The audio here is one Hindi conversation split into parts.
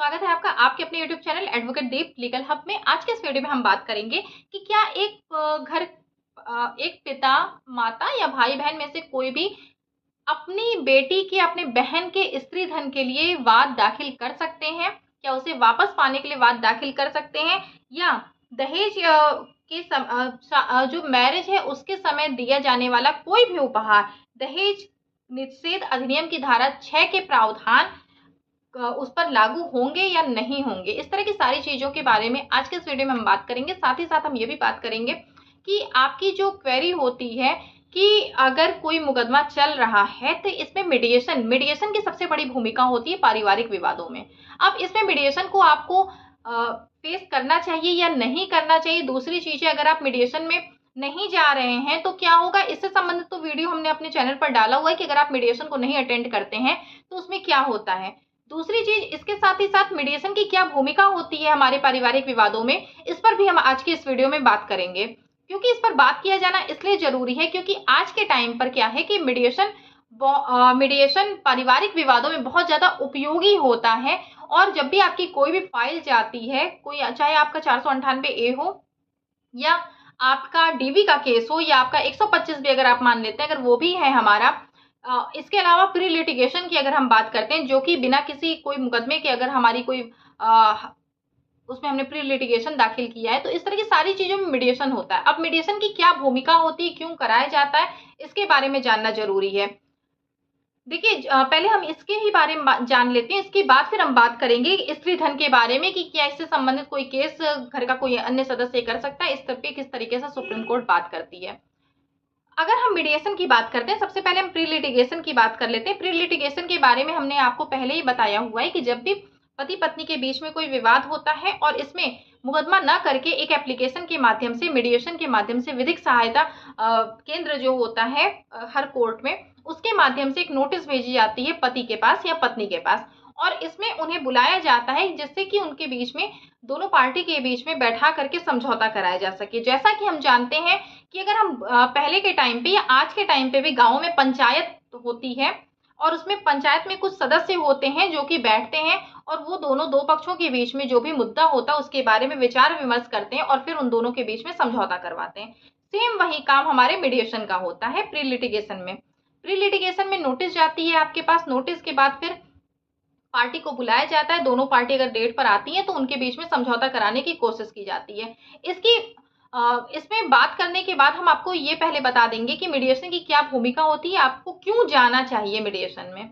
स्वागत है आपका आपके अपने YouTube चैनल एडवोकेट दीप लीगल हब में। आज के इस वीडियो में हम बात करेंगे कि क्या एक पिता, माता या भाई बहन में से कोई भी अपनी बेटी के, अपने बहन के स्त्री धन के लिए वाद दाखिल कर सकते हैं? क्या उसे वापस पाने के लिए वाद दाखिल कर सकते हैं? या दहेज जो मैरिज है उसके समय दिया जाने वाला कोई भी उपहार दहेज निषेध अधिनियम की धारा 6 के प्रावधान उस पर लागू होंगे या नहीं होंगे? इस तरह की सारी चीज़ों के बारे में आज के इस वीडियो में हम बात करेंगे। साथ ही साथ हम ये भी बात करेंगे कि आपकी जो क्वेरी होती है कि अगर कोई मुकदमा चल रहा है तो इसमें मीडिएशन की सबसे बड़ी भूमिका होती है पारिवारिक विवादों में। अब इसमें मीडिएशन को आपको फेस करना चाहिए या नहीं करना चाहिए? दूसरी चीज़ है, अगर आप मीडिएशन में नहीं जा रहे हैं तो क्या होगा? इससे संबंधित तो वीडियो हमने अपने चैनल पर डाला हुआ है कि अगर आप मीडिएशन को नहीं अटेंड करते हैं तो उसमें क्या होता है। दूसरी चीज, इसके साथ ही साथ मीडिएशन की क्या भूमिका होती है हमारे पारिवारिक विवादों में, इस पर भी हम आज की इस वीडियो में बात करेंगे। क्योंकि इस पर बात किया जाना इसलिए जरूरी है क्योंकि आज के टाइम पर क्या है कि मीडिएशन पारिवारिक विवादों में बहुत ज्यादा उपयोगी होता है। और जब भी आपकी कोई भी फाइल जाती है, कोई चाहे आपका 498A हो या आपका डीवी का केस हो या आपका 125 भी अगर आप मान लेते हैं, अगर वो भी है हमारा, इसके अलावा प्री लिटिगेशन की अगर हम बात करते हैं, जो कि बिना किसी कोई मुकदमे के अगर हमारी कोई उसमें हमने प्री लिटिगेशन दाखिल किया है, तो इस तरह की सारी चीजों में मीडिएशन होता है। अब मीडिएशन की क्या भूमिका होती है, क्यों कराया जाता है, इसके बारे में जानना जरूरी है। देखिए, पहले हम इसके ही बारे में जान लेते हैं, इसके बाद फिर हम बात करेंगे स्त्री धन के बारे में कि क्या इससे संबंधित कोई केस घर का कोई अन्य सदस्य कर सकता है, इस तरह पे किस तरीके से सुप्रीम कोर्ट बात करती है। अगर हम मीडिएशन की बात करते हैं, सबसे पहले हम प्री लिटिगेशन की बात कर लेते हैं। प्री लिटिगेशन के बारे में हमने आपको पहले ही बताया हुआ है कि जब भी पति पत्नी के बीच में कोई विवाद होता है और इसमें मुकदमा न करके एक एप्लीकेशन के माध्यम से, मीडिएशन के माध्यम से, विधिक सहायता केंद्र जो होता है हर कोर्ट में, उसके माध्यम से एक नोटिस भेजी जाती है पति के पास या पत्नी के पास, और इसमें उन्हें बुलाया जाता है जिससे कि उनके बीच में, दोनों पार्टी के बीच में बैठा करके समझौता कराया जा सके। जैसा कि हम जानते हैं कि अगर हम पहले के टाइम पे या आज के टाइम पे भी गाँव में पंचायत होती है और उसमें पंचायत में कुछ सदस्य होते हैं जो कि बैठते हैं और वो दोनों, दो पक्षों के बीच में जो भी मुद्दा होता है उसके बारे में विचार विमर्श करते हैं और फिर उन दोनों के बीच में समझौता करवाते हैं। सेम वही काम हमारे मीडिएशन का होता है प्री लिटिगेशन में। प्री लिटिगेशन में नोटिस जाती है आपके पास, नोटिस के बाद फिर पार्टी को बुलाया जाता है। दोनों पार्टी अगर डेट पर आती हैं तो उनके बीच में समझौता कराने की कोशिश की जाती है। इसमें बात करने के बाद हम आपको ये पहले बता देंगे कि मीडिएशन की क्या भूमिका होती है, आपको क्यों जाना चाहिए मीडिएशन में।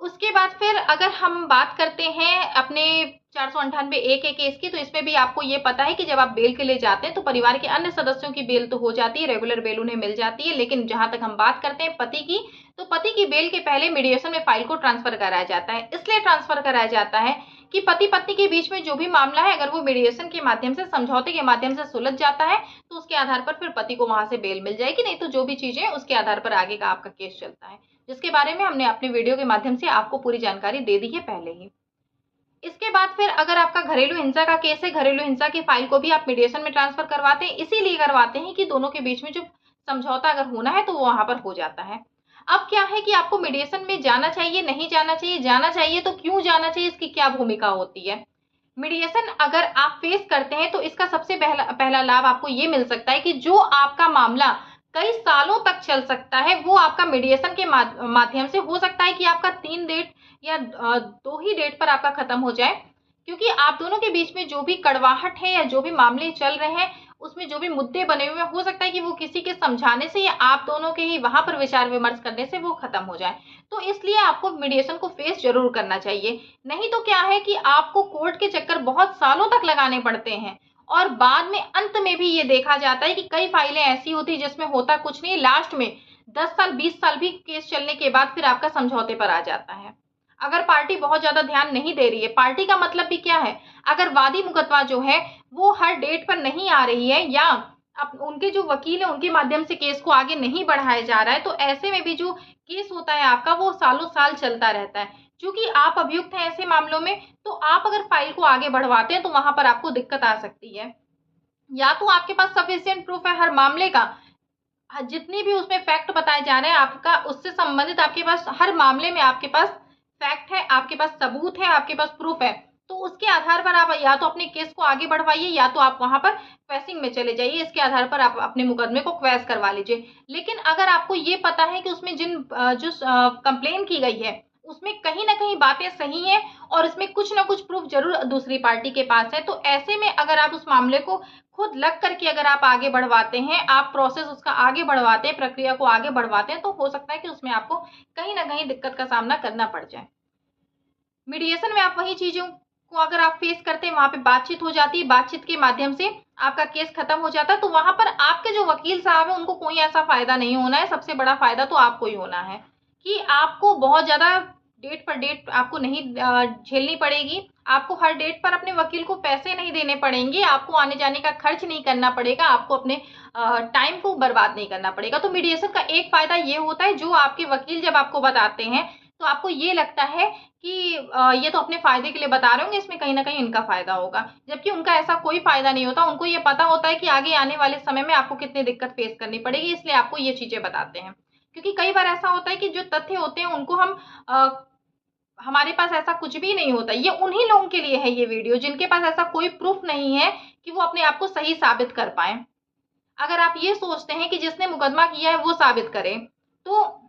उसके बाद फिर अगर हम बात करते हैं अपने 498A के केस की, तो इसमें भी आपको ये पता है कि जब आप बेल के लिए जाते हैं तो परिवार के अन्य सदस्यों की बेल तो हो जाती है, रेगुलर बेल उन्हें मिल जाती है, लेकिन जहां तक हम बात करते हैं पति की, तो पति की बेल के पहले मीडिएशन में फाइल को ट्रांसफर कराया जाता है। इसलिए ट्रांसफर कराया जाता है कि पति पत्नी के बीच में जो भी मामला है, अगर वो मीडिएशन के माध्यम से, समझौते के माध्यम से सुलझ जाता है तो उसके आधार पर फिर पति को वहां से बेल मिल जाएगी, नहीं तो जो भी चीजें उसके आधार पर आगे का आपका केस चलता है, जिसके बारे में हमने अपने वीडियो के माध्यम से आपको पूरी जानकारी दे दी है पहले ही। इसके बाद फिर अगर आपका घरेलू हिंसा का केस है, घरेलू हिंसा की फाइल को भी आप मीडिएशन में ट्रांसफर करवाते हैं, इसीलिए करवाते हैं कि दोनों के बीच में जो समझौता अगर होना है तो वो वहां पर हो जाता है। अब क्या है कि आपको मीडिएशन में जाना चाहिए, नहीं जाना चाहिए? जाना चाहिए तो क्यों जाना चाहिए, इसकी क्या भूमिका होती है? मीडिएशन अगर आप फेस करते हैं तो इसका सबसे पहला लाभ आपको ये मिल सकता है कि जो आपका मामला कई सालों तक चल सकता है वो आपका मीडिएशन के माध्यम से हो सकता है कि आपका 3 डेट या 2 ही डेट पर आपका खत्म हो जाए, क्योंकि आप दोनों के बीच में जो भी कड़वाहट है या जो भी मामले चल रहे हैं उसमें जो भी मुद्दे बने हुए हैं, हो सकता है कि वो किसी के समझाने से या आप दोनों के ही वहां पर विचार विमर्श करने से वो खत्म हो जाए। तो इसलिए आपको मीडिएशन को फेस जरूर करना चाहिए। नहीं तो क्या है कि आपको कोर्ट के चक्कर बहुत सालों तक लगाने पड़ते हैं और बाद में अंत में भी ये देखा जाता है कि कई फाइलें ऐसी होती है जिसमें होता कुछ नहीं, लास्ट में 10 साल 20 साल भी केस चलने के बाद फिर आपका समझौते पर आ जाता है। अगर पार्टी बहुत ज्यादा ध्यान नहीं दे रही है, पार्टी का मतलब भी क्या है, अगर वादी मुकदमा जो है वो हर डेट पर नहीं आ रही है या अब उनके जो वकील है उनके माध्यम से केस को आगे नहीं बढ़ाया जा रहा है, तो ऐसे में भी जो केस होता है आपका वो सालों साल चलता रहता है। क्योंकि आप अभियुक्त हैं ऐसे मामलों में, तो आप अगर फाइल को आगे बढ़वाते हैं तो वहां पर आपको दिक्कत आ सकती है। या तो आपके पास सफिशिएंट प्रूफ है हर मामले का, जितनी भी उसमें फैक्ट बताए जा रहे हैं आपका, उससे संबंधित आपके पास हर मामले में आपके पास फैक्ट है, आपके पास सबूत है, आपके पास प्रूफ है, तो उसके आधार पर आप या तो अपने केस को आगे बढ़वाइए या तो आप वहां पर क्वैसिंग में चले जाइए। इसके आधार पर आप अपने मुकदमे को क्वैस करवा लीजिए। लेकिन अगर आपको ये पता है कि उसमें जो कंप्लेन की गई है उसमें कहीं ना कहीं बातें सही हैं और इसमें कुछ ना कुछ प्रूफ जरूर दूसरी पार्टी के पास है, तो ऐसे में अगर आप उस मामले को खुद लग करके अगर आप आगे बढ़वाते हैं, आप प्रोसेस उसका आगे बढ़वाते हैं, प्रक्रिया को आगे बढ़वाते हैं, तो हो सकता है कि उसमें आपको कहीं ना कहीं दिक्कत का सामना करना पड़ जाए। मीडिएशन में आप वही चीजों को अगर आप फेस करते हैं, वहां पे बातचीत हो जाती है, बातचीत के माध्यम से आपका केस खत्म हो जाता है, तो वहां पर आपके जो वकील साहब है उनको कोई ऐसा फायदा नहीं होना है। सबसे बड़ा फायदा तो आपको ही होना है कि आपको बहुत ज्यादा डेट पर डेट आपको नहीं झेलनी पड़ेगी। आपको हर डेट पर अपने वकील को पैसे नहीं देने पड़ेंगे, आपको आने जाने का खर्च नहीं करना पड़ेगा, आपको अपने टाइम को बर्बाद नहीं करना पड़ेगा। तो मीडिएशन का एक फायदा ये होता है, जो आपके वकील जब आपको बताते हैं तो आपको ये लगता है कि ये तो अपने फायदे के लिए बता रहे होंगे, इसमें कहीं ना कहीं इनका फायदा होगा, जबकि उनका ऐसा कोई फायदा नहीं होता। उनको ये पता होता है कि आगे आने वाले समय में आपको कितनी दिक्कत फेस करनी पड़ेगी, इसलिए आपको ये चीजें बताते हैं। क्योंकि कई बार ऐसा होता है कि जो तथ्य होते हैं उनको हम हमारे पास ऐसा कुछ भी नहीं होता। ये उन्हीं लोगों के लिए है ये वीडियो जिनके पास ऐसा कोई प्रूफ नहीं है कि वो अपने आप को सही साबित कर पाए। अगर आप ये सोचते हैं कि जिसने मुकदमा किया है वो साबित करे, तो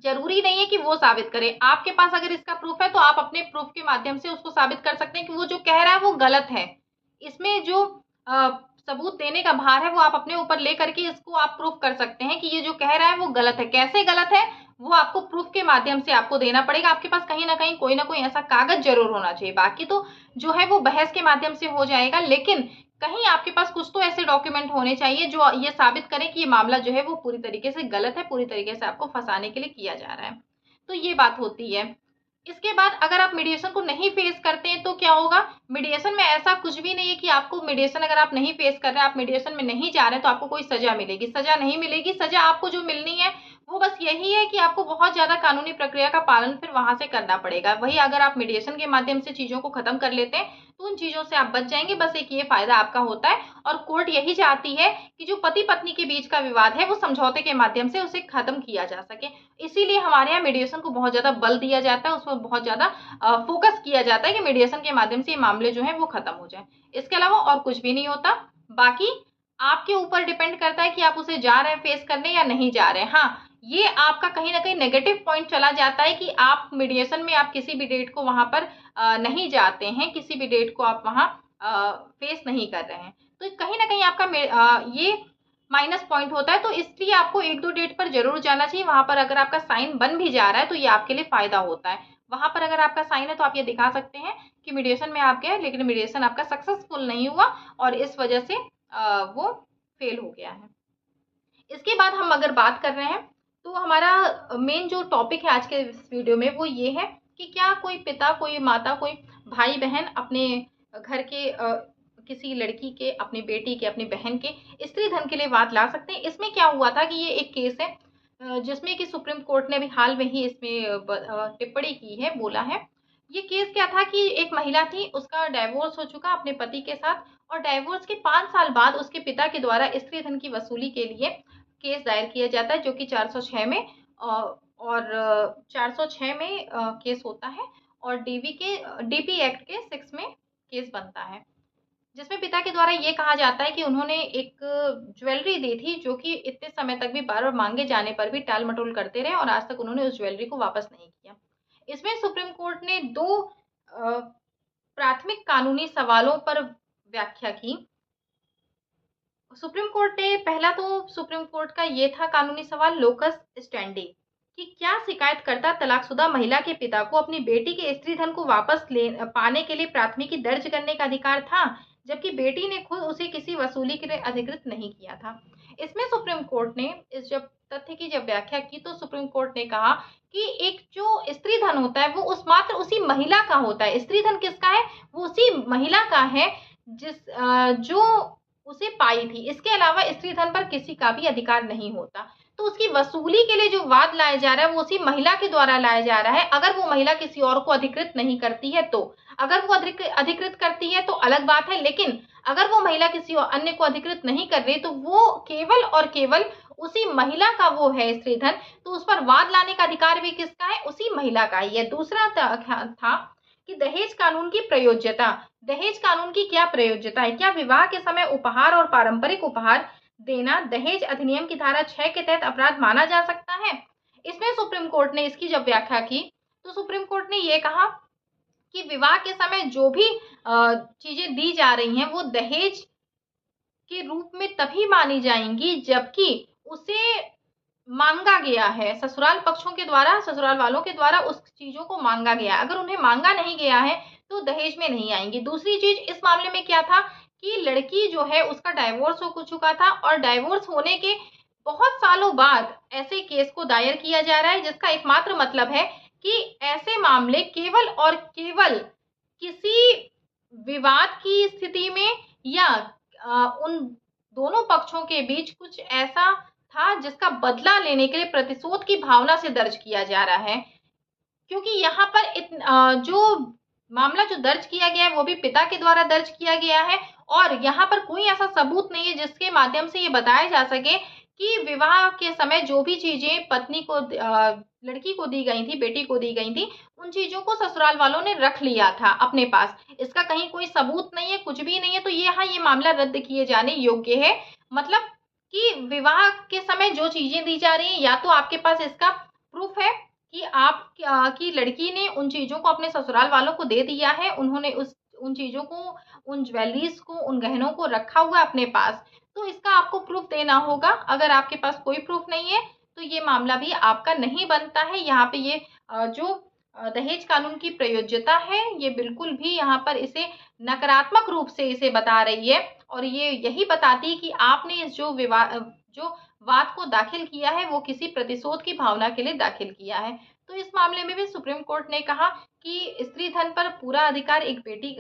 जरूरी नहीं है कि वो साबित करे। आपके पास अगर इसका प्रूफ है तो आप अपने प्रूफ के माध्यम से उसको साबित कर सकते हैं कि वो जो कह रहा है वो गलत है। इसमें जो सबूत देने का भार है वो आप अपने ऊपर ले करके इसको आप प्रूफ कर सकते हैं कि ये जो कह रहा है वो गलत है। कैसे गलत है वो आपको प्रूफ के माध्यम से आपको देना पड़ेगा। आपके पास कहीं ना कहीं कोई ना कोई ऐसा कागज जरूर होना चाहिए। बाकी तो जो है वो बहस के माध्यम से हो जाएगा, लेकिन कहीं आपके पास कुछ तो ऐसे डॉक्यूमेंट होने चाहिए जो ये साबित करें कि ये मामला जो है वो पूरी तरीके से गलत है, पूरी तरीके से आपको फंसाने के लिए किया जा रहा है। तो ये बात होती है। इसके बाद अगर आप मीडिएशन को नहीं फेस करते हैं तो क्या होगा? मीडिएशन में ऐसा कुछ भी नहीं है कि आपको मीडिएशन अगर आप नहीं फेस कर रहे हैं, आप मीडिएशन में नहीं जा रहे हैं तो आपको कोई सजा मिलेगी। सजा नहीं मिलेगी। सजा आपको जो मिलनी है वो बस यही है कि आपको बहुत ज्यादा कानूनी प्रक्रिया का पालन फिर वहां से करना पड़ेगा। वही अगर आप मीडिएशन के माध्यम से चीजों को खत्म कर लेते हैं तो उन चीजों से आप बच जाएंगे। बस एक ये फायदा आपका होता है। और कोर्ट यही चाहती है कि जो पति पत्नी के बीच का विवाद है वो समझौते के माध्यम से उसे खत्म किया जा सके। इसीलिए हमारे यहाँ मीडिएशन को बहुत ज्यादा बल दिया जाता है, उसमें बहुत ज्यादा फोकस किया जाता है कि मीडिएशन के माध्यम से ये मामले जो है वो खत्म हो जाए। इसके अलावा और कुछ भी नहीं होता। बाकी आपके ऊपर डिपेंड करता है कि आप उसे जा रहे हैं फेस करने या नहीं जा रहे हैं। हाँ, ये आपका कहीं ना कहीं नेगेटिव पॉइंट चला जाता है कि आप मीडिएशन में आप किसी भी डेट को वहां पर नहीं जाते हैं, किसी भी डेट को आप वहां फेस नहीं कर रहे हैं, तो कहीं ना कहीं आपका ये माइनस पॉइंट होता है। तो इसलिए आपको एक दो डेट पर जरूर जाना चाहिए। वहां पर अगर आपका साइन बन भी जा रहा है तो ये आपके लिए फायदा होता है। वहां पर अगर आपका साइन है तो आप ये दिखा सकते हैं कि मीडिएशन में आप गए, लेकिन मीडिएशन आपका सक्सेसफुल नहीं हुआ और इस वजह से वो फेल हो गया है। इसके बाद हम अगर बात कर रहे हैं तो हमारा मेन जो टॉपिक है आज के इस वीडियो में वो ये है कि क्या कोई पिता, कोई माता, कोई भाई बहन अपने घर के किसी लड़की के, अपनी बेटी के, अपनी बहन के स्त्री धन के लिए वाद ला सकते हैं। इसमें क्या हुआ था कि ये एक केस है जिसमें कि सुप्रीम कोर्ट ने अभी हाल में ही इसमें टिप्पणी की है, बोला है। ये केस क्या था कि एक महिला थी, उसका डाइवोर्स हो चुका अपने पति के साथ और डाइवोर्स के 5 साल बाद उसके पिता के द्वारा स्त्री धन की वसूली के लिए केस दायर किया जाता है, जो कि 406 में और 406 में केस होता है और डीपी एक्ट के 6 में केस बनता है, जिसमें पिता के द्वारा ये कहा जाता है कि उन्होंने एक ज्वेलरी दी थी जो कि इतने समय तक भी बार बार मांगे जाने पर भी टाल मटोल करते रहे और आज तक उन्होंने उस ज्वेलरी को वापस नहीं किया। इसमें सुप्रीम कोर्ट ने 2 प्राथमिक कानूनी सवालों पर व्याख्या की। सुप्रीम कोर्ट ने पहला तो सुप्रीम कोर्ट का ये था कानूनी सवाल लोकस स्टैंडी कि क्या शिकायतकर्ता तलाकशुदा महिला के पिता को अपनी बेटी के स्त्री धन को वापस पाने के लिए प्राथमिकी दर्ज करने का अधिकार था, जबकि बेटी ने खुद उसे किसी वसूली के लिए अधिकृत नहीं किया था। इसमें सुप्रीम कोर्ट ने इस जब तथ्य की जब व्याख्या की तो सुप्रीम कोर्ट ने कहा कि एक जो स्त्री धन होता है वो मात्र उसी महिला का होता है। स्त्री धन किसका है? वो उसी महिला का है जो उसे पाई थी। इसके अलावा स्त्री धन पर किसी का भी अधिकार नहीं होता। तो उसकी वसूली के लिए जो वाद लाया जा रहा है वो उसी महिला के द्वारा लाया जा रहा है, अगर वो महिला किसी और को अधिकृत नहीं करती है तो। अगर वो अधिकृत करती है तो अलग बात है, लेकिन अगर वो महिला किसी अन्य को अधिकृत नहीं कर रही तो वो केवल और केवल उसी महिला का वो है स्त्री धन, तो उस पर वाद लाने का अधिकार भी किसका है? उसी महिला का ही है। दूसरा था कि दहेज कानून की प्रयोज्यता। दहेज कानून की क्या प्रयोज्यता है? क्या विवाह के समय उपहार और पारंपरिक उपहार देना दहेज अधिनियम की धारा 6 के तहत अपराध माना जा सकता है? इसमें सुप्रीम कोर्ट ने इसकी जब व्याख्या की तो सुप्रीम कोर्ट ने ये कहा कि विवाह के समय जो भी चीजें दी जा रही हैं वो दहेज के रूप में तभी मानी जाएंगी जबकि उसे मांगा गया है, ससुराल पक्षों के द्वारा, ससुराल वालों के द्वारा उस चीजों को मांगा गया। अगर उन्हें मांगा नहीं गया है तो दहेज में नहीं आएंगी। दूसरी चीज इस मामले में क्या था कि लड़की जो है उसका डाइवोर्स हो चुका था और डाइवोर्स होने के बहुत सालों बाद ऐसे केस को दायर किया जा रहा है, जिसका एकमात्र मतलब है कि ऐसे मामले केवल और केवल किसी विवाद की स्थिति में या उन दोनों पक्षों के बीच कुछ ऐसा था जिसका बदला लेने के लिए प्रतिशोध की भावना से दर्ज किया जा रहा है। क्योंकि यहाँ पर जो मामला जो दर्ज किया गया है वो भी पिता के द्वारा दर्ज किया गया है और यहाँ पर कोई ऐसा सबूत नहीं है जिसके माध्यम से ये बताया जा सके कि विवाह के समय जो भी चीजें पत्नी को लड़की को दी गई थी, बेटी को दी गई थी, उन चीजों को ससुराल वालों ने रख लिया था अपने पास। इसका कहीं कोई सबूत नहीं है, कुछ भी नहीं है, तो ये यहाँ ये मामला रद्द किए जाने योग्य है। मतलब कि विवाह के समय जो चीजें दी जा रही हैं या तो आपके पास इसका प्रूफ है कि आप की लड़की ने उन चीजों को अपने ससुराल वालों को दे दिया है, उन्होंने उन चीजों को, उन ज्वेलरीज को, उन गहनों को रखा हुआ है अपने पास, तो इसका आपको प्रूफ देना होगा। अगर आपके पास कोई प्रूफ नहीं है तो ये मामला भी आपका नहीं बनता है। यहाँ पे ये जो दहेज कानून की प्रयोज्यता है ये बिल्कुल भी यहाँ पर इसे नकारात्मक रूप से इसे बता रही है और ये यही बताती है कि आपने इस जो वाद को दाखिल किया है वो किसी प्रतिशोध की भावना के लिए दाखिल किया है। तो इस मामले में भी सुप्रीम कोर्ट ने कहा कि स्त्री धन पर पूरा अधिकार एक बेटी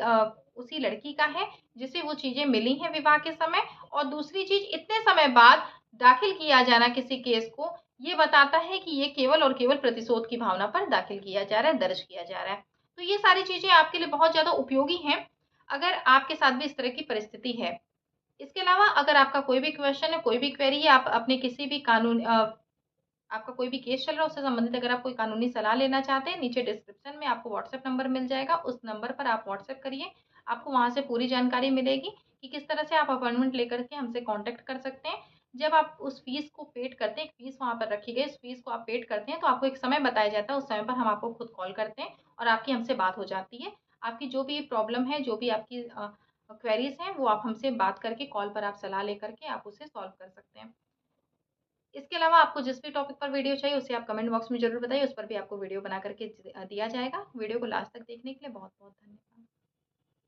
उसी लड़की का है जिसे वो चीजें मिली हैं विवाह के समय। और दूसरी चीज, इतने समय बाद दाखिल किया जाना किसी केस को ये बताता है कि ये केवल और केवल प्रतिशोध की भावना पर दाखिल किया जा रहा है, दर्ज किया जा रहा है। तो ये सारी चीजें आपके लिए बहुत ज्यादा उपयोगी हैं अगर आपके साथ भी इस तरह की परिस्थिति है। इसके अलावा अगर आपका कोई भी क्वेश्चन है, कोई भी क्वेरी है, आप अपने किसी भी आपका कोई भी केस चल रहा है उससे संबंधित अगर आप कोई कानूनी सलाह लेना चाहते हैं, नीचे डिस्क्रिप्शन में आपको व्हाट्सएप नंबर मिल जाएगा, उस नंबर पर आप व्हाट्सएप करिए। आपको वहां से पूरी जानकारी मिलेगी कि किस तरह से आप अपॉइंटमेंट लेकर के हमसे कांटेक्ट कर सकते हैं। जब आप उस फीस को पेड करते हैं, फीस वहां पर रखी गई, उस फीस को आप पेड करते हैं तो आपको एक समय बताया जाता है, उस समय पर हम आपको खुद कॉल करते हैं और आपकी हमसे बात हो जाती है। आपकी जो भी प्रॉब्लम है, जो भी आपकी क्वेरीज हैं, वो आप हमसे बात करके कॉल पर आप सलाह लेकर के आप उसे सॉल्व कर सकते हैं। इसके अलावा आपको जिस भी टॉपिक पर वीडियो चाहिए उसे आप कमेंट बॉक्स में जरूर बताइए, उस पर भी आपको वीडियो बना करके दिया जाएगा। वीडियो को लास्ट तक देखने के लिए बहुत बहुत धन्यवाद।